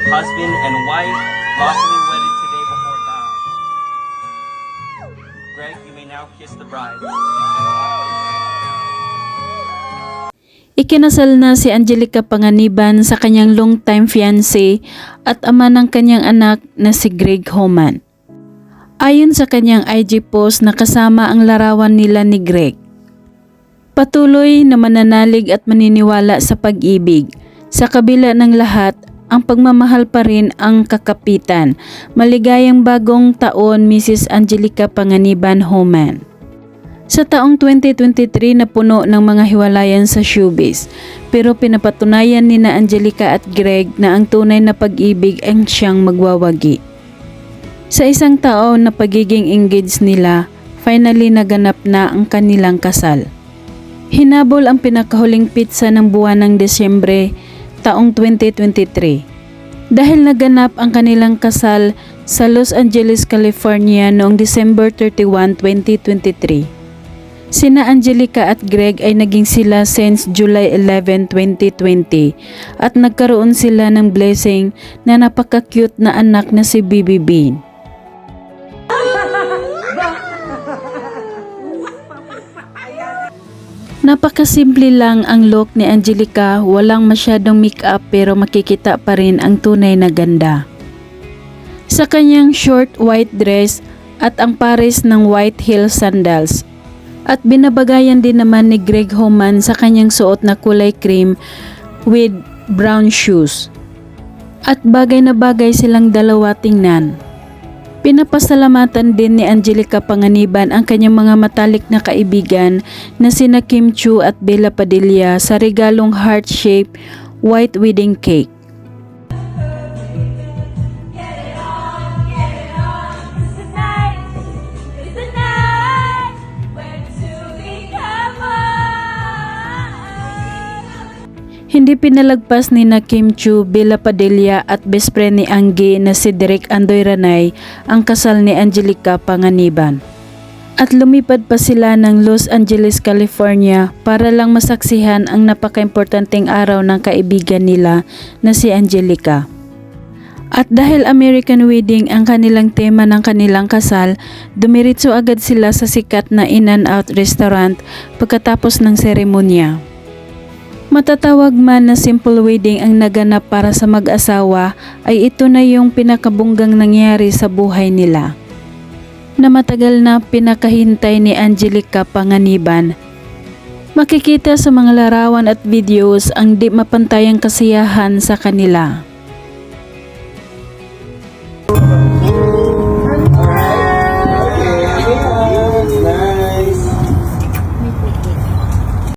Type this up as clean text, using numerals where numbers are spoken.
husband and wife, lawfully wedded today before God. Greg, you may now kiss the bride. Ikinasal na si Angelica Panganiban sa kanyang long-time fiancé at ama ng kanyang anak na si Greg Homan. Ayon sa kanyang IG post na kasama ang larawan nila ni Greg. Patuloy na mananalig at maniniwala sa pag-ibig. Sa kabila ng lahat, ang pagmamahal pa rin ang kakapitan. Maligayang bagong taon, Mrs. Angelica Panganiban Homan. Sa taong 2023 na puno ng mga hiwalayan sa showbiz, pero pinapatunayan ni na Angelica at Greg na ang tunay na pag-ibig ang siyang magwawagi. Sa isang taon na pagiging engaged nila, finally naganap na ang kanilang kasal. Hinabol ang pinakahuling pitsa ng buwan ng Desyembre taong 2023. Dahil naganap ang kanilang kasal sa Los Angeles, California noong December 31, 2023. Sina Angelica at Greg ay naging sila since July 11, 2020 at nagkaroon sila ng blessing na napaka-cute na anak na si Bibi Bean. Napakasimple lang ang look ni Angelica, walang masyadong make-up pero makikita pa rin ang tunay na ganda. Sa kanyang short white dress at ang pares ng white heel sandals. At binabagayan din naman ni Greg Homan sa kanyang suot na kulay cream with brown shoes. At bagay na bagay silang dalawa tingnan. Pinapasalamatan din ni Angelica Panganiban ang kanyang mga matalik na kaibigan na sina Kim Chiu at Bella Padilla sa regalong heart-shaped white wedding cake. Hindi pinalagpas ni na Kim Chiu, Bella Padilla at best friend ni Anggi na si Derek Andoy Ranay ang kasal ni Angelica Panganiban. At lumipad pa sila ng Los Angeles, California para lang masaksihan ang napaka-importanteng araw ng kaibigan nila na si Angelica. At dahil American wedding ang kanilang tema ng kanilang kasal, dumiritso agad sila sa sikat na In-N-Out restaurant pagkatapos ng seremonya. Matatawag man na simple wedding ang naganap para sa mag-asawa, ay ito na yung pinakabunggang nangyari sa buhay nila. Na matagal na pinakahintay ni Angelica Panganiban. Makikita sa mga larawan at videos ang di mapantayang kasiyahan sa kanila.